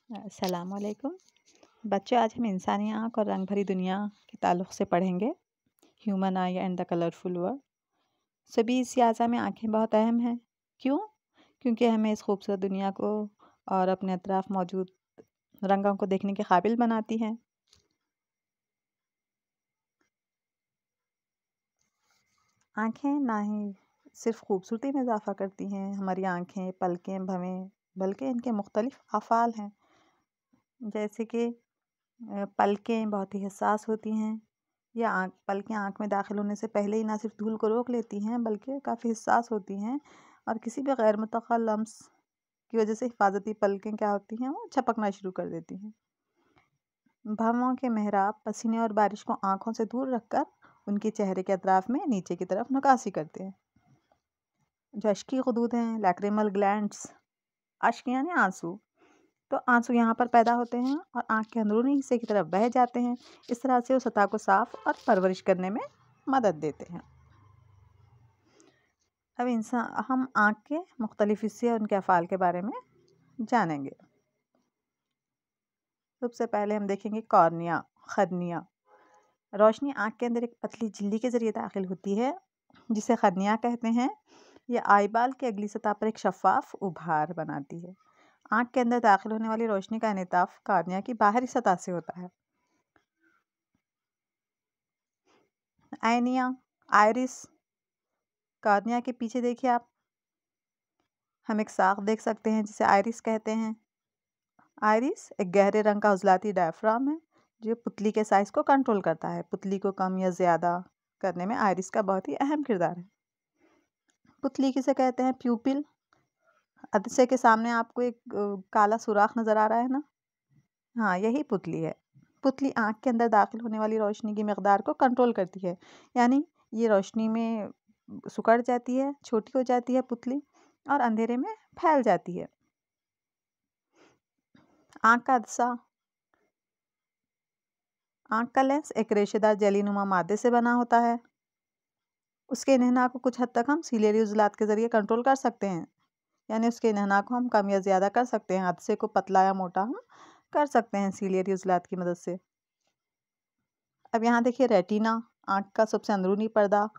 अस्सलाम वालेकुम। बच्चों, आज हम इंसानी आँख और रंग भरी दुनिया के ताल्लुक़ से पढ़ेंगे। Human I and the colourful world. सभी सियासा में आँखें बहुत अहम हैं। क्यों? क्योंकि हमें इस खूबसूरत दुनिया को और अपने अतराफ़ मौजूद रंगों को देखने के काबिल बनाती हैं। आँखें ना ही सिर्फ़ खूबसूरती में इज़ाफ़ा करती हैं, हमारी आँखें, पलकें, भवें, बल्कि इनके मुख्तलिफ़ अफ़ाल हैं। जैसे कि पलकें बहुत ही हसास होती हैं। ये पलकें आँख में दाखिल होने से पहले ही ना सिर्फ धूल को रोक लेती हैं, बल्कि काफ़ी हसास होती हैं और किसी भी गैर मुतवक्का लम्स की वजह से हिफाजती पलकें क्या होती हैं, वो झपकना शुरू कर देती हैं। भवों के मेहराब पसीने और बारिश को आँखों से दूर रखकर उनके चेहरे के अतराफ में नीचे की तरफ नक्काशी करते हैं। जो अश्की हदूद हैं, लैक्रिमल ग्लैंड्स, अश्क यानी आंसू, तो आंसू यहाँ पर पैदा होते हैं और आँख के अंदरूनी हिस्से की तरफ बह जाते हैं। इस तरह से वो सतह को साफ और परवरिश करने में मदद देते हैं। अब हम आँख के मुख्तलिफ हिस्से और उनके अफ़ाल के बारे में जानेंगे। सबसे पहले हम देखेंगे कॉर्निया, खर्निया। रोशनी आँख के अंदर एक पतली झिल्ली के ज़रिए दाखिल होती है, जिसे खर्निया कहते हैं। यह आईबाल की अगली सतह पर एक शफ़ाफ उभार बनाती है। आँख के अंदर दाखिल होने वाली रोशनी का इनेताफ़ कॉर्निया की बाहरी सतह से होता है। आइनिया, आइरिस, कॉर्निया के पीछे देखिए आप, हम एक साख देख सकते हैं जिसे आइरिस कहते हैं। आइरिस एक गहरे रंग का उजलाती डायफ्राम है जो पुतली के साइज़ को कंट्रोल करता है। पुतली को कम या ज़्यादा करने में आइरिस का बहुत ही अहम किरदार है। पुतली किसे कहते हैं? प्यूपिल। अदसे के सामने आपको एक काला सुराख नज़र आ रहा है ना? हाँ, यही पुतली है। पुतली आँख के अंदर दाखिल होने वाली रोशनी की मिक़दार को कंट्रोल करती है। यानी ये रोशनी में सिकुड़ जाती है, छोटी हो जाती है पुतली और अंधेरे में फैल जाती है। आँख का अदसा, आँख का लेंस एक रेशेदार जेलीनुमा मादे से बना होता है। उसके इन्हेना को कुछ हद तक हम सीलियरी उज़लात के ज़रिए कंट्रोल कर सकते हैं। यानी उसके इन्हेना को हम कम या ज़्यादा कर सकते हैं। अदसे को पतला या मोटा हम कर सकते हैं सीलियरी उज़लात की मदद से। अब यहाँ देखिए रेटिना, आँख का सबसे अंदरूनी पर्दा।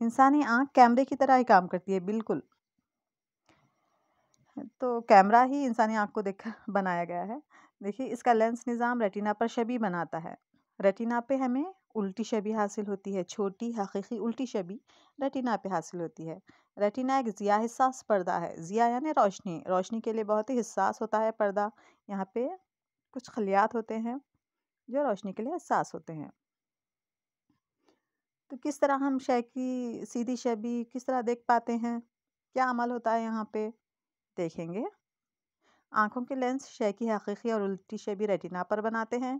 इंसानी आँख कैमरे की तरह ही काम करती है, बिल्कुल। तो कैमरा ही इंसानी आँख को देखकर बनाया गया है। देखिए इसका लेंस निज़ाम रेटिना पर छवि बनाता है। रेटिना पे हमें उल्टी छवि हासिल होती है, छोटी हकीकी उल्टी छवि रेटिना पे हासिल होती है। रेटिना एक ज़िया हिस्सास पर्दा है। ज़िया यानी रोशनी, रोशनी के लिए बहुत ही हिस्सास होता है पर्दा। यहाँ पे कुछ खलियात होते हैं जो रोशनी के लिए हिस्सास होते हैं। तो किस तरह हम शय की सीधी छवि किस तरह देख पाते हैं? क्या अमल होता है यहाँ पे? देखेंगे। आँखों के लेंस शय की हकीकी और उल्टी छवि रेटिना पर बनाते हैं।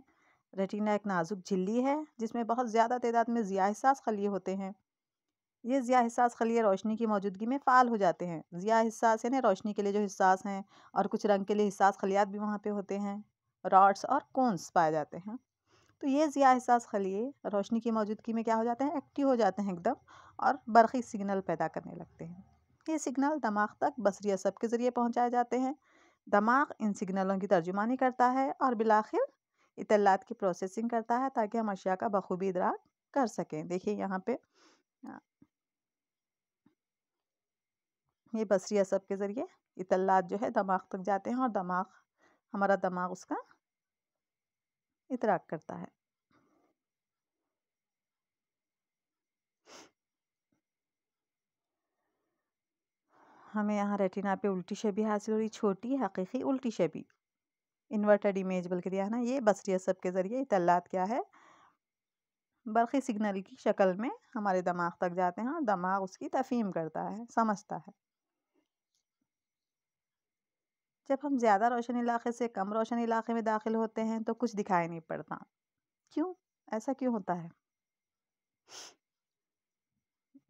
रेटिना एक नाजुक झिल्ली है जिसमें बहुत ज़्यादा तादाद में ज़िया हिस्सास खलिये होते हैं। ये ज़िया हिस्सास खलिये रोशनी की मौजूदगी में फ़ाल हो जाते हैं। ज़िया हिस्सास यानी रोशनी के लिए जो हिस्सास हैं और कुछ रंग के लिए हिस्सास खलियात भी वहाँ पे होते हैं। रॉड्स और कोन्स पाए जाते हैं। तो ये ज़िया हिस्सास खलिये रोशनी की मौजूदगी में क्या हो जाते हैं? एक्टिव हो जाते हैं एकदम और बरक़ी सिग्नल पैदा करने लगते हैं। ये सिग्नल दिमाग तक बसरी असब के ज़रिए पहुँचाए जाते हैं। दिमाग इन सिग्नलों की तर्जुमानी करता है और बिलाखिर इत्तलात की प्रोसेसिंग करता है ताकि हम अशिया का बखूबी इदराक कर सकें। देखिए यहाँ पे ये बसरी असब के ज़रिए इत्तलात जो है दिमाग तक जाते हैं और हमारा दिमाग उसका इदराक करता है। हमें यहाँ रेटिना पे उल्टी छवि हासिल हो रही, छोटी हकीकी उल्टी छवि, इन्वर्टेड इमेज बल्कि दिया है ना। ये बसरी असब के ज़रिए इत्तलात क्या है? बरक़ी सिग्नल की शक्ल में हमारे दिमाग तक जाते हैं और दिमाग उसकी तफ़हीम करता है, समझता है। जब हम ज़्यादा रोशन इलाके से कम रोशन इलाके में दाखिल होते हैं तो कुछ दिखाई नहीं पड़ता। क्यों? ऐसा क्यों होता है?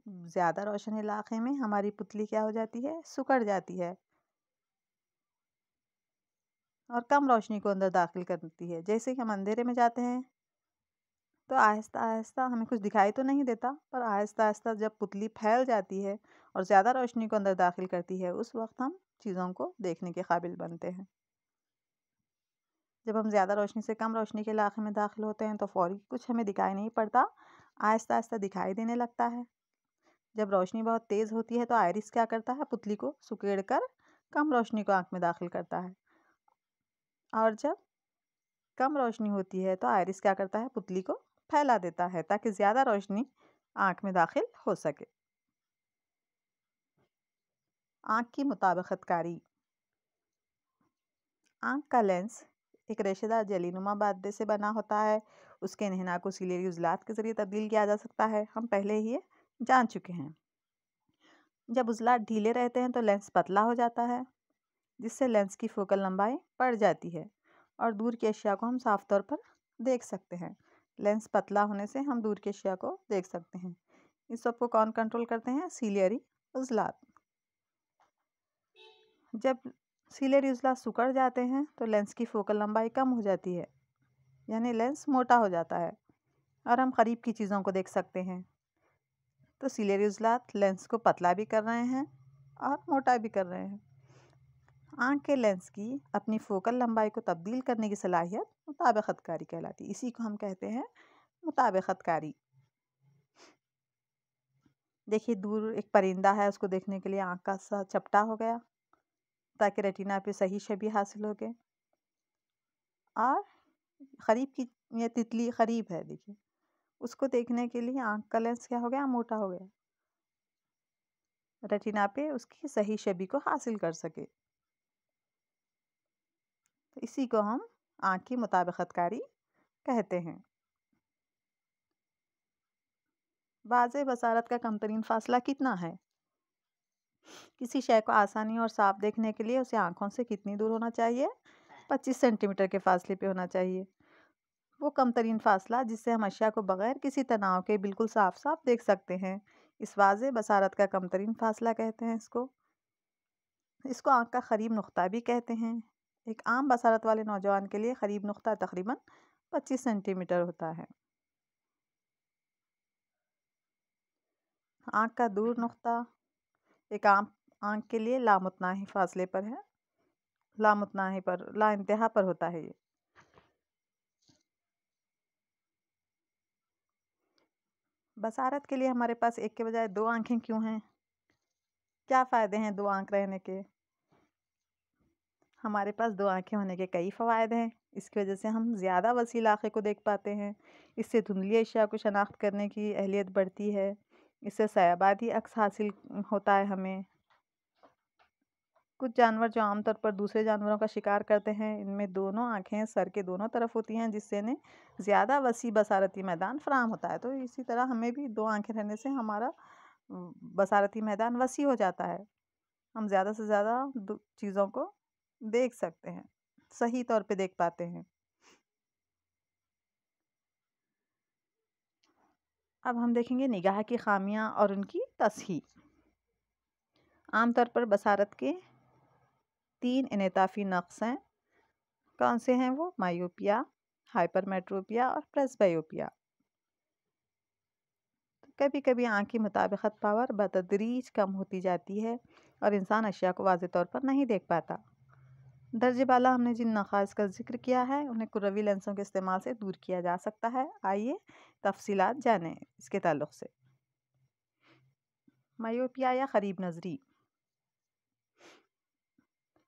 ज़्यादा रोशन इलाके में हमारी पुतली क्या हो जाती है? सिकुड़ जाती है और कम रोशनी को अंदर दाखिल करती है। जैसे ही हम अंधेरे में जाते हैं तो आहिस्ता-आहिस्ता हमें कुछ दिखाई तो नहीं देता, पर आहिस्ता-आहिस्ता जब पुतली फैल जाती है और ज़्यादा रोशनी को अंदर दाखिल करती है, उस वक़्त हम चीज़ों को देखने के काबिल बनते हैं। जब हम ज़्यादा रोशनी से कम रोशनी के इलाके में दाखिल होते हैं तो फ़ौरी कुछ हमें दिखाई नहीं पड़ता, आहिस्ता आहिस्ता दिखाई देने लगता है। जब रोशनी बहुत तेज़ होती है तो आयरिस क्या करता है, पुतली को सुकेड़ कर कम रोशनी को आँख में दाखिल करता है। और जब कम रोशनी होती है तो आयरिस क्या करता है, पुतली को फैला देता है ताकि ज़्यादा रोशनी आँख में दाखिल हो सके। आँख की मुताबिकतकारी। आँख का लेंस एक रेशेदार जेलीनुमा मादे से बना होता है। उसके इन्हेना को सिलेरी उज़लात के ज़रिए तब्दील किया जा सकता है। हम पहले ही ये जान चुके हैं। जब उज़लात ढीले रहते हैं तो लेंस पतला हो जाता है, जिससे लेंस की फोकल लंबाई बढ़ जाती है और दूर की अशिया को हम साफ तौर पर देख सकते हैं। लेंस पतला होने से हम दूर की अशिया को देख सकते हैं। इस सब को कौन कंट्रोल करते हैं? सिलियरी उज़लात। जब सिलियरी उज़लात सिकुड़ जाते हैं तो लेंस की फोकल लंबाई कम हो जाती है, यानी लेंस मोटा हो जाता है और हम करीब की चीज़ों को देख सकते हैं। तो सिलियरी उज़लात लेंस को पतला भी कर रहे हैं और मोटा भी कर रहे हैं। आँख के लेंस की अपनी फोकल लंबाई को तब्दील करने की सलाहियत मुताबिकतकारी कहलाती है। इसी को हम कहते हैं मुताबिकतकारी। देखिए, दूर एक परिंदा है, उसको देखने के लिए आँख का सा चपटा हो गया ताकि रेटिना पे सही छवि हासिल हो गए। और करीब की, ये तितली करीब है, देखिए, उसको देखने के लिए आँख का लेंस क्या हो गया, मोटा हो गया, रेटिना पे उसकी सही छवि को हासिल कर सके। तो इसी को हम आँख की मुताबिकतकारी कहते हैं। वाज़े बसारत का कमतरीन फासला कितना है? किसी शय को आसानी और साफ देखने के लिए उसे आँखों से कितनी दूर होना चाहिए? 25 सेंटीमीटर के फासले पे होना चाहिए। वो कमतरीन फासला जिससे हम अशिया को बगैर किसी तनाव के बिल्कुल साफ साफ देख सकते हैं, इस वाज़े बसारत का कमतरीन फासला कहते हैं इसको। इसको आँख का करीब नुक्ता भी कहते हैं। एक आम बसारत वाले नौजवान के लिए करीब नुक्ता तकरीबन 25 सेंटीमीटर होता है। आँख का दूर नुक्ता एक आम आँख के लिए लामुतनाही फासले पर है, लामुतनाही पर, ला इंतहा पर होता है ये। बसारत के लिए हमारे पास एक के बजाय दो आँखें क्यों हैं? क्या फ़ायदे हैं दो आँख रहने के? हमारे पास दो आँखें होने के कई फ़वाइद हैं। इसकी वजह से हम ज़्यादा वसी इलाक़े को देख पाते हैं। इससे धुंधली अशिया को शनाख्त करने की अहलियत बढ़ती है। इससे सयाबादी अक्स हासिल होता है हमें। कुछ जानवर जो आमतौर पर दूसरे जानवरों का शिकार करते हैं, इनमें दोनों आँखें सर के दोनों तरफ होती हैं, जिससे इन्हें ज़्यादा वसी बसारती मैदान फ़राहम होता है। तो इसी तरह हमें भी दो आँखें रहने से हमारा बसारती मैदान वसी हो जाता है। हम ज़्यादा से ज़्यादा चीज़ों को देख सकते हैं, सही तौर पे देख पाते हैं। अब हम देखेंगे निगाह की खामियां और उनकी तस्हीह। आमतौर पर बसारत के 3 इनेताफ़ी नक़्स हैं। कौन से हैं वो? मायोपिया, हाइपरमेट्रोपिया और प्रेसबायोपिया। कभी कभी आँख की मुताबिकत पावर बतदरीज कम होती जाती है और इंसान अशिया को वाज़े तौर पर नहीं देख पाता। दर्जे बाला हमने जिन नक़ाइस का जिक्र किया है, उन्हें कुर्रवी लेंसों के इस्तेमाल से दूर किया जा सकता है। आइए तफसीलात जानें इसके ताल्लुक़ से। मायोपिया या क़रीब नज़री,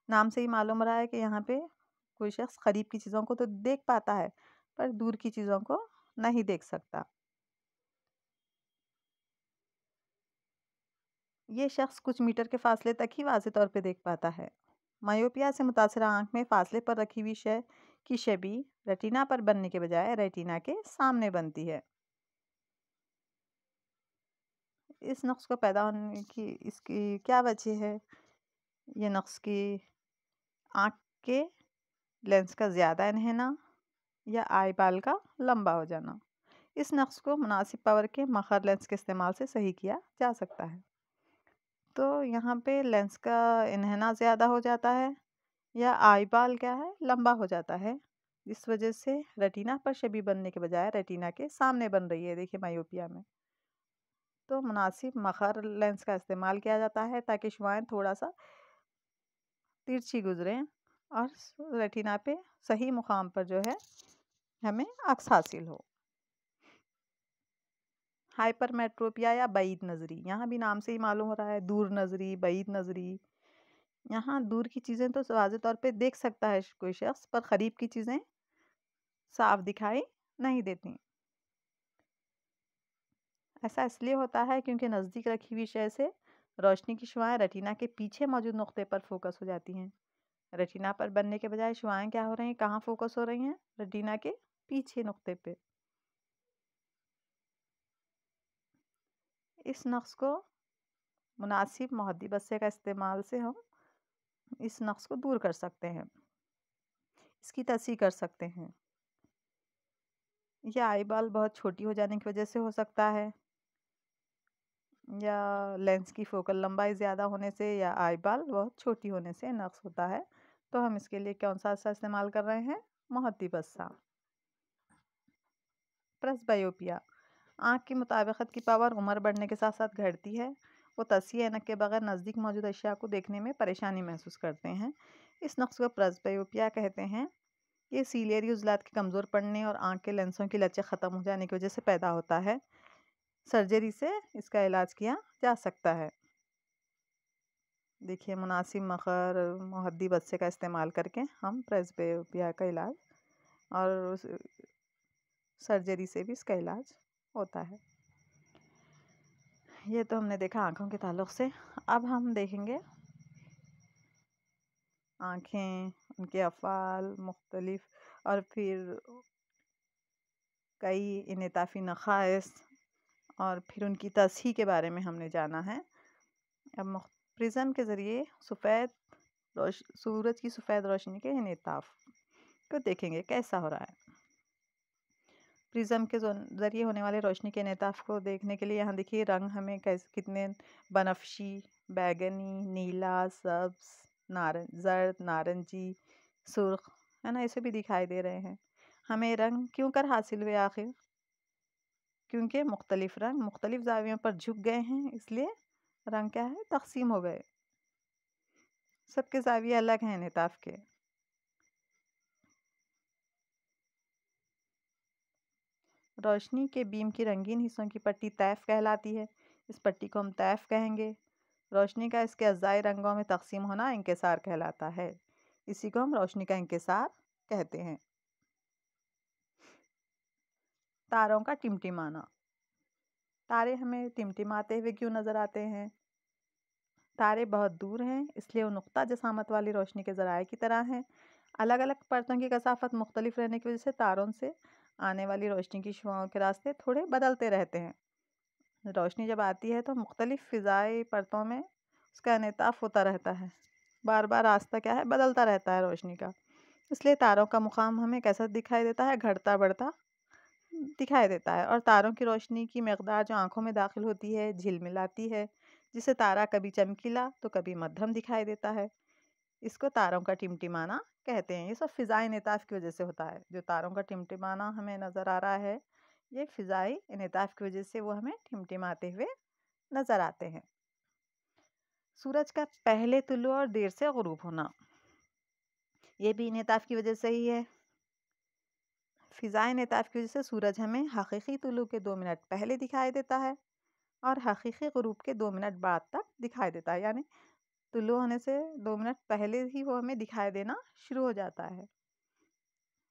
नाम से ही मालूम रहा है कि यहाँ पे कोई शख्स करीब की चीज़ों को तो देख पाता है, पर दूर की चीज़ों को नहीं देख सकता। ये शख्स कुछ मीटर के फासले तक ही वाज़े तौर पे देख पाता है। मायोपिया से मुतासिरा आँख में फासले पर रखी हुई शय की छवि रेटिना पर बनने के बजाय रेटिना के सामने बनती है। इस नक़्स को पैदा होने की इसकी क्या वजह है? ये नक़्स की आँख के लेंस का ज़्यादा इन्हेना या आई बाल का लंबा हो जाना। इस नक़्स को मुनासिब पावर के मखर लेंस के इस्तेमाल से सही किया जा सकता है। तो यहाँ पे लेंस का इन्हेना ज़्यादा हो जाता है या आई बाल क्या है, लंबा हो जाता है, जिस वजह से रेटिना पर छवि बनने के बजाय रेटिना के सामने बन रही है। देखिए मायोपिया में तो मुनासिब मखर लेंस का इस्तेमाल किया जाता है ताकि शुआएं थोड़ा सा तिरछी गुजरे और रेटिना पे सही मुकाम पर जो है हमें अक्स हासिल हो। हाइपरमेट्रोपिया या बईद नज़री, यहाँ भी नाम से ही मालूम हो रहा है, दूर नज़री, बईद नज़री। यहाँ दूर की चीज़ें तो वाज़े तौर पे देख सकता है कोई शख्स, पर करीब की चीज़ें साफ दिखाई नहीं देती। ऐसा इसलिए होता है क्योंकि नज़दीक रखी हुई शय से रोशनी की शुआएं रेटिना के पीछे मौजूद नुक्ते पर फोकस हो जाती हैं। रेटिना पर बनने के बजाय शुआएं क्या हो रही हैं, कहाँ फोकस हो रही हैं? रेटिना के पीछे नुक्ते पे। इस नक्स को मुनासिब मुहद्दी बस्से का इस्तेमाल से हम इस नक्स को दूर कर सकते हैं, इसकी तस्हीह कर सकते हैं। यह आई बॉल बहुत छोटी हो जाने की वजह से हो सकता है, या लेंस की फोकल लंबाई ज़्यादा होने से, या आई बॉल बहुत छोटी होने से नक्स होता है। तो हम इसके लिए कौन सा इस्तेमाल कर रहे हैं? मुहद्दी बस्सा। प्रेसबायोपिया, आँख की मुताबिकत की पावर उम्र बढ़ने के साथ साथ घटती है। वो तस्हीह ऐनक के बगैर नज़दीक मौजूद अशिया को देखने में परेशानी महसूस करते हैं। इस नक्स को प्रेसबायोपिया कहते हैं। ये सीलियरी उज़लात के कमज़ोर पड़ने और आँख के लेंसों की लचक ख़त्म हो जाने की वजह से पैदा होता है। सर्जरी से इसका इलाज किया जा सकता है। देखिए, मुनासिब मखर मुहद्दी बस्से का इस्तेमाल करके हम प्रेसबायोपिया का इलाज और सर्जरी से भी इसका इलाज होता है। ये तो हमने देखा आँखों के ताल्लुक़ से। अब हम देखेंगे आँखें, उनके अफ़आल मुख्तलिफ़ और फिर कई इनेताफ़ी नख़ाइस और फिर उनकी तस्हीह के बारे में हमने जाना है। अब प्रिज़्म के ज़रिए सूरज की सफ़ेद रोशनी के इनेताफ़ को देखेंगे कैसा हो रहा है। प्रिज़्म के ज़रिए होने वाले रोशनी के इनेताफ़ को देखने के लिए यहाँ देखिए रंग हमें कैसे कितने बनफ़शी, बैंगनी, नीला, सब्ज़, ज़र्द, नारंगी, सुर्ख, है ना, ऐसे भी दिखाई दे रहे हैं। हमें रंग क्यों कर हासिल हुए आखिर? क्योंकि मुख्तलिफ़ रंग मुख्तलिफ़ ज़ावियों पर झुक गए हैं, इसलिए रंग क्या है? तक़सीम हो गए। सबके ज़ाविये अलग हैं इनेताफ़ के। रोशनी के बीम की रंगीन हिस्सों की पट्टी तैफ कहलाती है। इस पट्टी को हम तैफ कहेंगे। रोशनी का इसके अज़ाई रंगों में तक़सीम होना इंकिसार कहलाता है। इसी को हम रोशनी का इंकिसार कहते हैं। तारों का टिमटिमाना, तारे हमें टिमटिमाते हुए क्यों नज़र आते हैं? तारे बहुत दूर हैं, इसलिए वो नुक्ता जसामत वाली रोशनी के ज़राए की तरह हैं। अलग अलग परतों की कसाफत मुख्तलिफ रहने की वजह से तारों से आने वाली रोशनी की शुआओं के रास्ते थोड़े बदलते रहते हैं। रोशनी जब आती है तो मुख्तलिफ फ़िज़ाई परतों में उसका इनेताफ़ होता रहता है। बार बार रास्ता क्या है? बदलता रहता है रोशनी का। इसलिए तारों का मुकाम हमें कैसा दिखाई देता है? घटता बढ़ता दिखाई देता है। और तारों की रोशनी की मकदार जो आँखों में दाखिल होती है, झिलमिलाती है, जिससे तारा कभी चमकीला तो कभी मध्यम दिखाई देता है। इसको तारों का टिमटिमाना कहते हैं। ये सब फ़िज़ाई इनेताफ़ की वजह से होता है। जो तारों का टिमटिमाना हमें नज़र आ रहा है, ये फ़िज़ाई इनेताफ़ की वजह से वो हमें टिमटिमाते हुए नज़र आते हैं। सूरज का पहले तुलू और देर से ग़ुरूब होना, ये भी इनेताफ़ की वजह से ही है। फ़िज़ाई इनेताफ़ की वजह से सूरज हमें हकीकी तुलू के 2 मिनट पहले दिखाई देता है और हकीकी ग़ुरूब के 2 मिनट बाद तक दिखाई देता है। यानी तुलू होने से 2 मिनट पहले ही वो हमें दिखाई देना शुरू हो जाता है।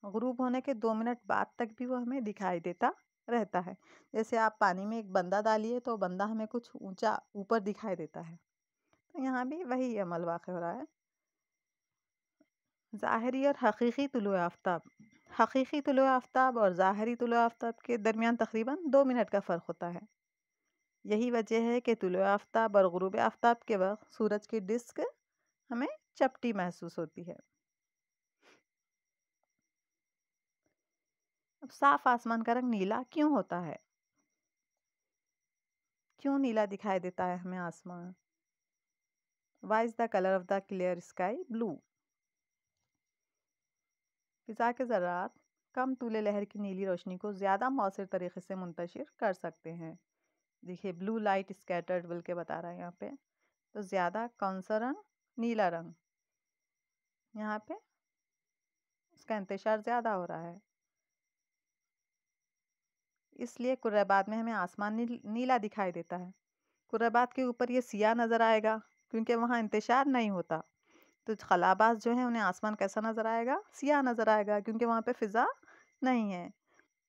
ग़ुरूब होने के 2 मिनट बाद तक भी वो हमें दिखाई देता रहता है। जैसे आप पानी में एक बंदा डालिए तो बंदा हमें कुछ ऊंचा ऊपर दिखाई देता है, तो यहाँ भी वही अमल वाक़ हो रहा है। ज़ाहिरी और हकीकी तुलुए आफ्ताब, हकीकी तुलुए आफ्ताब और ज़ाहिरी तुलुए आफ्ताब के दरमियान तकरीबन 2 मिनट का फ़र्क होता है। यही वजह है कि तुलुए आफ्ताब और ग़ुरूब आफ्ताब के वक्त सूरज की डिस्क हमें चपटी महसूस होती है। अब साफ आसमान का रंग नीला क्यों होता है? क्यों नीला दिखाई देता है हमें आसमान? Why is the colour of the clear sky blue? फ़िज़ा के ज़रात कम तूले लहर की नीली रोशनी को ज़्यादा मौसर तरीके से मुंतशिर कर सकते हैं। देखिए, ब्लू लाइट स्कैटर्ड बोल के बता रहा है यहाँ पे। तो ज़्यादा कौन सा रंग? नीला रंग। यहाँ पे उसका इंतशार ज़्यादा हो रहा है, इसलिए कुर्रबाद में हमें आसमान नीला दिखाई देता है। कुर्रबाद के ऊपर ये सियाह नज़र आएगा क्योंकि वहाँ इंतशार नहीं होता। तो खलाबाज जो है उन्हें आसमान कैसा नज़र आएगा? सियाह नज़र आएगा क्योंकि वहाँ पे फ़िज़ा नहीं है।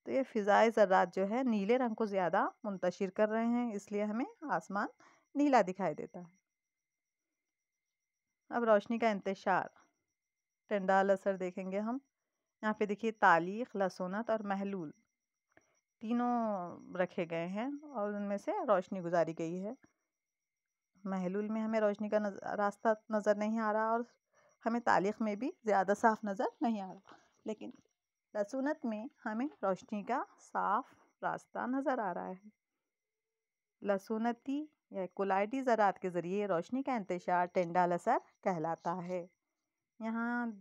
तो ये फ़िज़ाए ज़र्रात जो है नीले रंग को ज़्यादा मुंतशिर कर रहे हैं, इसलिए हमें आसमान नीला दिखाई देता है। अब रोशनी का इंतशार, टिंडाल असर देखेंगे हम। यहाँ पे देखिए तालीख, लसूनत और महलूल तीनों रखे गए हैं और उनमें से रोशनी गुजारी गई है। महलूल में हमें रोशनी का रास्ता नज़र नहीं आ रहा और हमें तालीख में भी ज़्यादा साफ नज़र नहीं आ रहा, लेकिन लसूनत में हमें रोशनी का साफ रास्ता नज़र आ रहा है। लसूनती या कुलाइटी ज़रात के ज़रिए रोशनी का इंतशार टिंडाल असर कहलाता है। यहाँ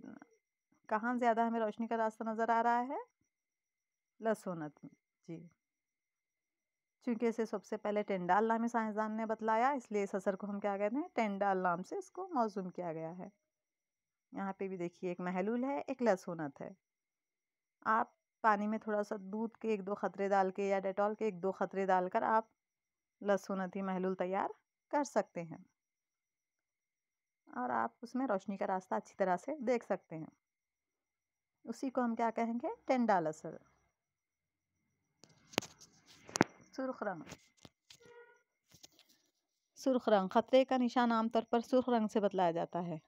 कहाँ ज़्यादा हमें रोशनी का रास्ता नज़र आ रहा है? लसूनत में जी। चूँकि इसे सबसे पहले टिंडाल नामी साइंसदान ने बतलाया, इसलिए इस असर को हम क्या कहते हैं? टिंडाल नाम से इसको मौसूम किया गया है। यहाँ पे भी देखिए एक महलूल है, एक लसूनत है। आप पानी में थोड़ा सा दूध के 1-2 खतरे डाल के या डेटॉल के 1-2 खतरे डालकर आप लसूनती महलूल तैयार कर सकते हैं और आप उसमें रोशनी का रास्ता अच्छी तरह से देख सकते हैं। उसी को हम क्या कहेंगे? टिंडाल असर। सुर्ख रंग, सुर्ख रंग खतरे का निशान आमतौर पर सुर्ख रंग से बतलाया जाता है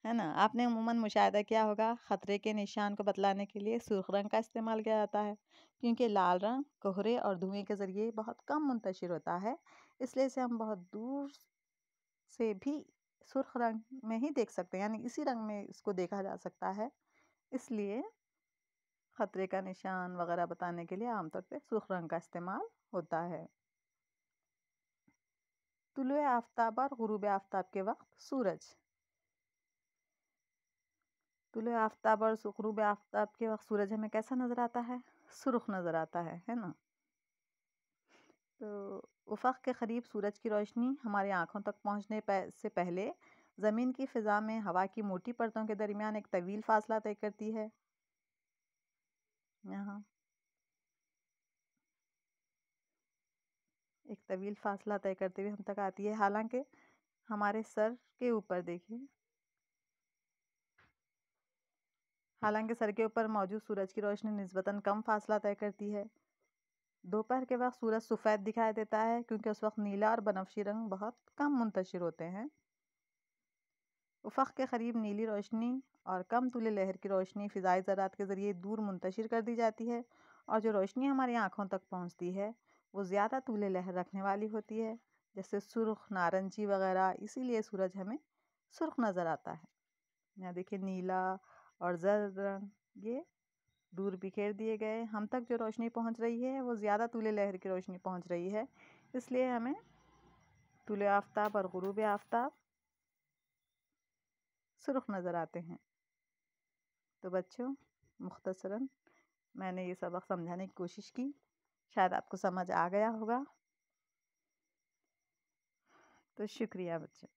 ना। आपने अमूमन मुशाहिदा किया होगा खतरे के निशान को बतलाने के लिए सुर्ख रंग का इस्तेमाल किया जाता है, क्योंकि लाल रंग कोहरे और धुएं के ज़रिए बहुत कम मुंतशिर होता है, इसलिए इसे हम बहुत दूर से भी सुर्ख रंग में ही देख सकते हैं, यानी इसी रंग में इसको देखा जा सकता है। इसलिए खतरे का निशान वगैरह बताने के लिए आमतौर पे सुर्ख रंग का इस्तेमाल होता है। तुलुए आफ्ताब और गुरूब आफ्ताब के वक्त सूरज, तुलुए आफ्ताब और गुरूब आफ्ताब के वक्त सूरज हमें कैसा नज़र आता है? सुर्ख नज़र आता है ना। तो उफ़क़ के करीब सूरज की रोशनी हमारी आँखों तक पहुँचने से पहले ज़मीन की फ़िज़ा में हवा की मोटी परतों के दरमियान एक तवील फासला तय करती है। यहाँ एक तवील फासला तय करते हुए हम तक आती है। हालांकि हमारे सर के ऊपर देखिए, हालांकि सर के ऊपर मौजूद सूरज की रोशनी निस्बतन कम फासला तय करती है। दोपहर के वक्त सूरज सफ़ेद दिखाई देता है क्योंकि उस वक्त नीला और बनफशी रंग बहुत कम मुंतशिर होते हैं। उफ़क़ के करीब नीली रोशनी और कम तूले लहर की रोशनी फ़िज़ाई ज़रात के ज़रिए दूर मुंतशिर कर दी जाती है और जो रोशनी हमारी आँखों तक पहुँचती है वो ज़्यादा तूले लहर रखने वाली होती है, जैसे सुर्ख, नारंगी वगैरह। इसीलिए सूरज हमें सुर्ख नज़र आता है। यहाँ देखिए नीला और जर्द रंग ये दूर बिखेर दिए गए। हम तक जो रोशनी पहुँच रही है वो ज़्यादा तूले लहर की रोशनी पहुँच रही है, इसलिए हमें तूले आफ्ताब और गुरूब आफ्ताब सुर्ख नज़र आते हैं। तो बच्चों, मुख्तसरन मैंने ये सबक समझाने की कोशिश की, शायद आपको समझ आ गया होगा। तो शुक्रिया बच्चों।